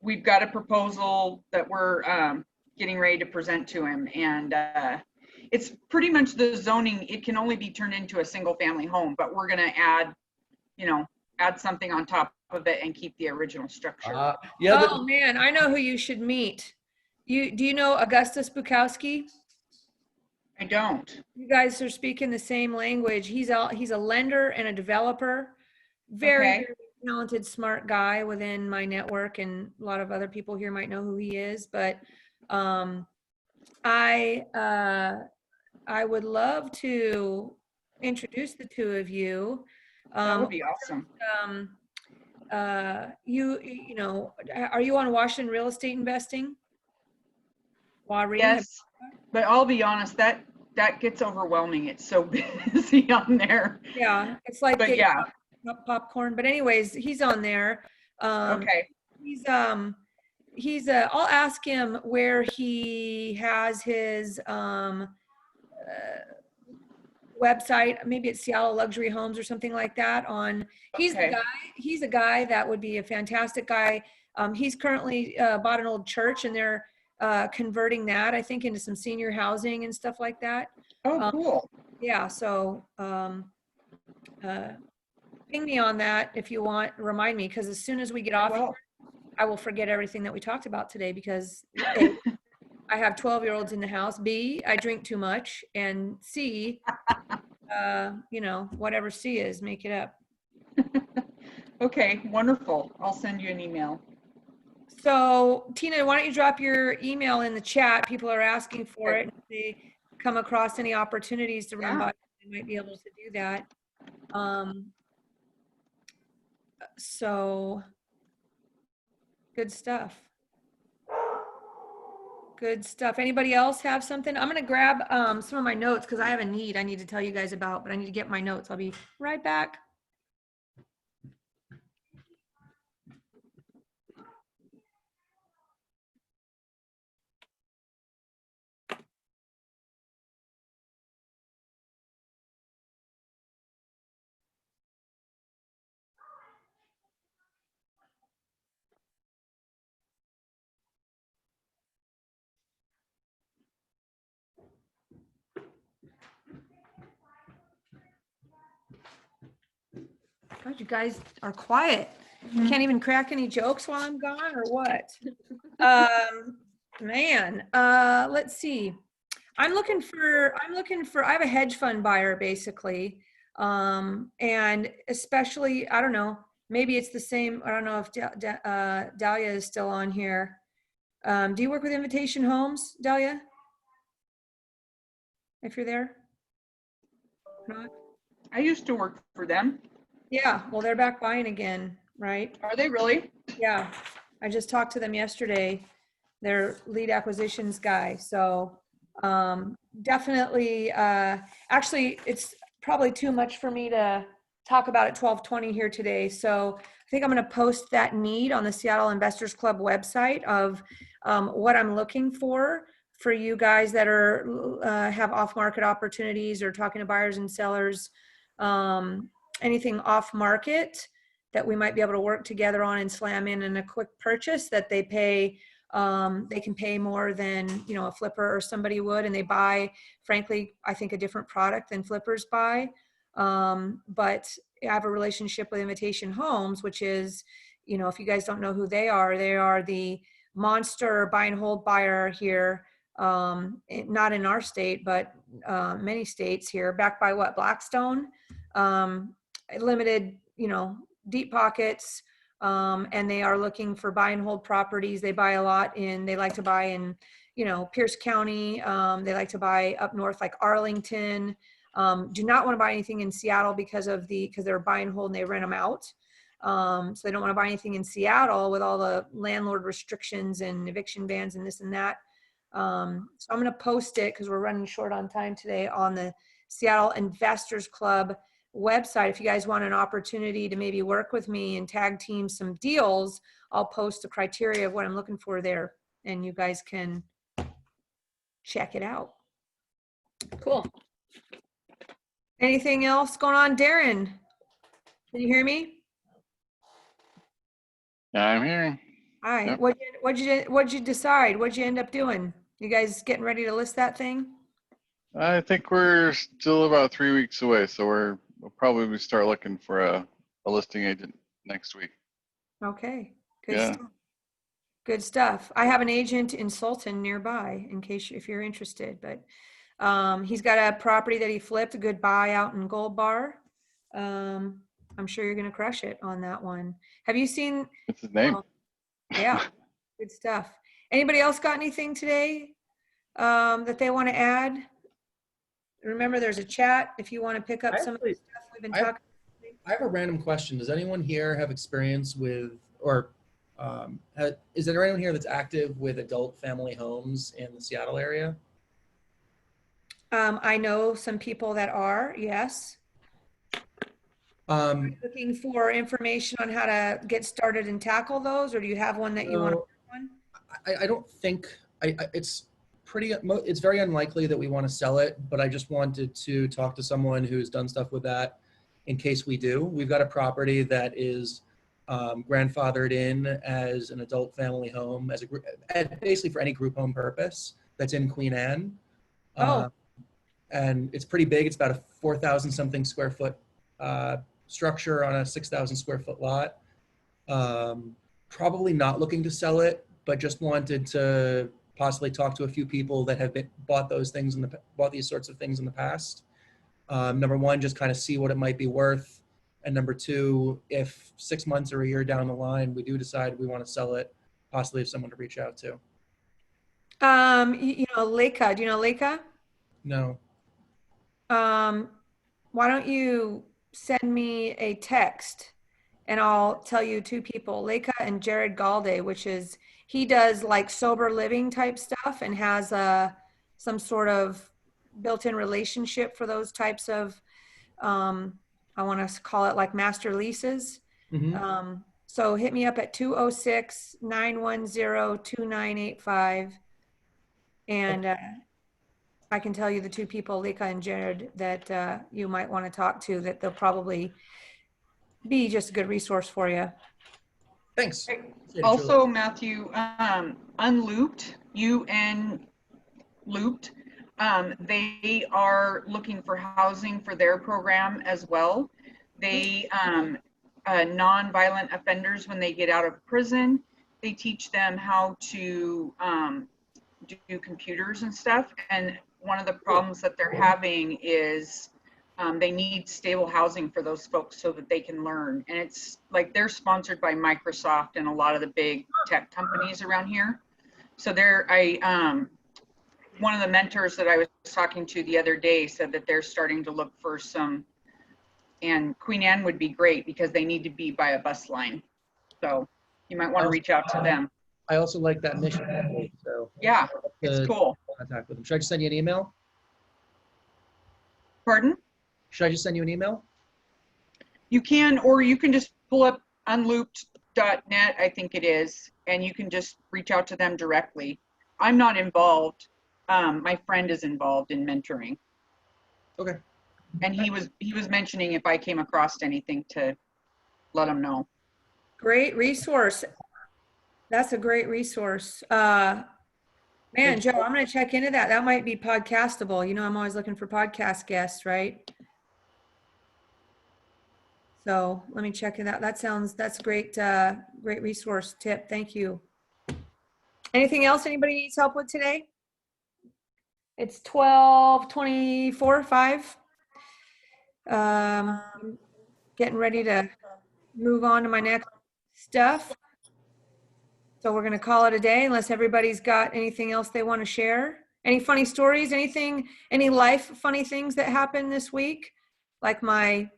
we've got a proposal that we're getting ready to present to him, and it's pretty much the zoning. It can only be turned into a single family home, but we're gonna add something on top of it and keep the original structure. Yeah, Oh man, I know who you should meet. Do you know Augustus Bukowski? I don't. You guys are speaking the same language. He's a lender and a developer. Very, Okay. very talented, smart guy within my network, and a lot of other people here might know who he is. But I would love to introduce the two of you. That would be awesome. You know, are you on Washington Real Estate Investing? Warren, Yes, but I'll be honest, that gets overwhelming. It's so busy on there. yeah, it's like But getting yeah. popcorn. But anyways, he's on there. Okay. He's I'll ask him where he has his website. Maybe it's Seattle Luxury Homes or something like that. He's Okay. the guy. He's a guy that would be a fantastic guy. He's currently bought an old church, and they're converting that, I think, into some senior housing and stuff like that. Oh, cool. Yeah, so ping me on that if you want. Remind me, because as soon as we get off, Well, I will forget everything that we talked about today, because A, I have 12-year-olds in the house. B, I drink too much. And C, whatever C is, make it up. okay, wonderful. I'll send you an email. So Tina, why don't you drop your email in the chat? People are asking for it. If they come across any opportunities to run Yeah. by, they might be able to do that. So good stuff. Good stuff. Anybody else have something? I'm going to grab some of my notes, because I have a need I need to tell you guys about, but I need to get my notes. I'll be right back. God, you guys are quiet. Can't even crack any jokes while I'm gone, or what? Man, let's see. I have a hedge fund buyer, basically. And especially, I don't know, maybe it's the same. I don't know if Dahlia is still on here. Do you work with Invitation Homes, Dahlia? If you're there? Not? I used to work for them. Yeah, well, they're back buying again, right? Are they really? Yeah, I just talked to them yesterday, their lead acquisitions guy. So definitely, actually, it's probably too much for me to talk about at 12:20 here today. So I think I'm going to post that need on the Seattle Investors Club website of what I'm looking for you guys that are have off-market opportunities or talking to buyers and sellers, anything off-market that we might be able to work together on and slam in a quick purchase that they pay. They can pay more than, a flipper or somebody would, and they buy, frankly, I think, a different product than flippers buy. But I have a relationship with Invitation Homes, which is, if you guys don't know who they are the monster buy and hold buyer here. Not in our state, but many states here, backed by what? Blackstone, limited, deep pockets. And they are looking for buy and hold properties. They buy a lot they like to buy in, Pierce County. They like to buy up north, like Arlington. Do not want to buy anything in Seattle because they're buy and hold and they rent them out. So they don't want to buy anything in Seattle with all the landlord restrictions and eviction bans and this and that. So I'm going to post it because we're running short on time today on the Seattle Investors Club website. If you guys want an opportunity to maybe work with me and tag team some deals, I'll post the criteria of what I'm looking for there, and you guys can check it out. Cool. Anything else going on? Darren, can you hear me? Yeah, I'm hearing. Hi. Yep. What'd you decide? What'd you end up doing? You guys getting ready to list that thing? I think we're still about 3 weeks away, so we'll probably start looking for a listing agent next week. Okay. Good Yeah. stuff. Good stuff. I have an agent in Sultan nearby in case if you're interested, but he's got a property that he flipped, a good buy out in Gold Bar. I'm sure you're going to crush it on that one. Have you seen? What's his name? Yeah, good stuff. Anybody else got anything today that they want to add? Remember, there's a chat if you want to pick up some of the stuff we've been talking. I have a random question. Does anyone here have experience with, or is there anyone here that's active with adult family homes in the Seattle area? I know some people that are, yes. Are you looking for information on how to get started and tackle those, or do you have one that you want to work on? I don't think it's very unlikely that we want to sell it, but I just wanted to talk to someone who's done stuff with that in case we do. We've got a property that is grandfathered in as an adult family home, basically for any group home purpose, that's in Queen Anne. And it's pretty big. It's about a 4,000 something square foot structure on a 6,000 square foot lot. Probably not looking to sell it, but just wanted to possibly talk to a few people that have bought these sorts of things in the past. Number one, just kind of see what it might be worth. And number two, if 6 months or a year down the line, we do decide we want to sell it, possibly have someone to reach out to. You know, Leica, do you know Leica? No. Why don't you send me a text and I'll tell you two people, Leica and Jared Galde, he does like sober living type stuff and has some sort of built-in relationship for those types of, I want to call it like master leases. Mm-hmm. So hit me up at 206-910-2985. And I can tell you the two people, Leica and Jared, that you might want to talk to, that they'll probably be just a good resource for you. Thanks. Also, Matthew, Unlooped, Looped, they are looking for housing for their program as well. They, non-violent offenders, when they get out of prison, they teach them how to do computers and stuff. And one of the problems that they're having is they need stable housing for those folks so that they can learn. And it's like they're sponsored by Microsoft and a lot of the big tech companies around here. So one of the mentors that I was talking to the other day said that they're starting to look for some, and Queen Anne would be great because they need to be by a bus line. So you might want to reach out to them. I also like that mission. So yeah, it's cool. Contact with them. Should I just send you an email? Pardon? Should I just send you an email? You can, or you can just pull up unlooped.net, I think it is, and you can just reach out to them directly. I'm not involved. My friend is involved in mentoring. Okay. And he was mentioning if I came across anything to let him know. Great resource. That's a great resource. Man, Joe, I'm going to check into that. That might be podcastable. You know, I'm always looking for podcast guests, right? So let me check it out. That's a great, great resource tip. Thank you. Anything else anybody needs help with today? It's 12:24, 5. Getting ready to move on to my next stuff. So we're going to call it a day unless everybody's got anything else they want to share. Any funny stories, any life funny things that happened this week? Like my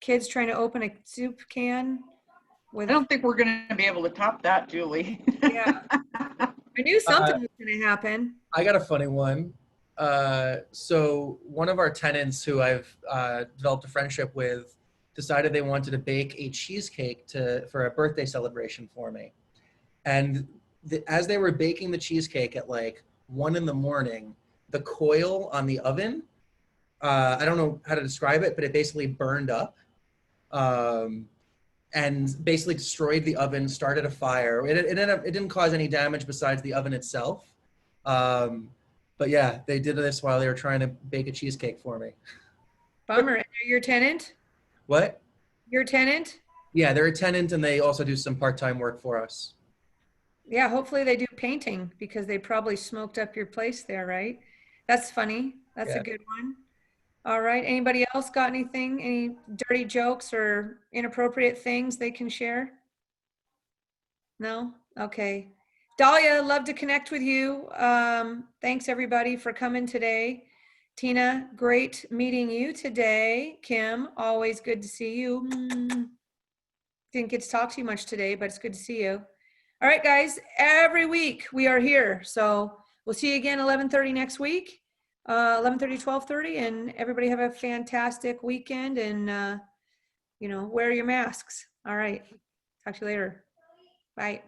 kids trying to open a soup can with, I don't think we're gonna be able to top that, Julie. yeah, I knew something was gonna happen. I got a funny one. So one of our tenants who I've developed a friendship with decided they wanted to bake a cheesecake for a birthday celebration for me. And as they were baking the cheesecake at like 1 a.m, the coil on the oven, I don't know how to describe it, but it basically burned up. And basically destroyed the oven, started a fire. It didn't cause any damage besides the oven itself. But yeah, they did this while they were trying to bake a cheesecake for me. Bummer. And they're your tenant? What? Your tenant? Yeah, they're a tenant and they also do some part-time work for us. Yeah, hopefully they do painting because they probably smoked up your place there, right? That's funny. That's Yeah. a good one. All right. Anybody else got anything, any dirty jokes or inappropriate things they can share? No? Okay. Dahlia, love to connect with you. Thanks everybody for coming today. Tina, great meeting you today. Kim, always good to see you. Didn't get to talk to you much today, but it's good to see you. All right, guys, every week we are here. So we'll see you again 11:30 next week, 11:30, 12:30, and everybody have a fantastic weekend and, wear your masks. All right. Talk to you later. Bye.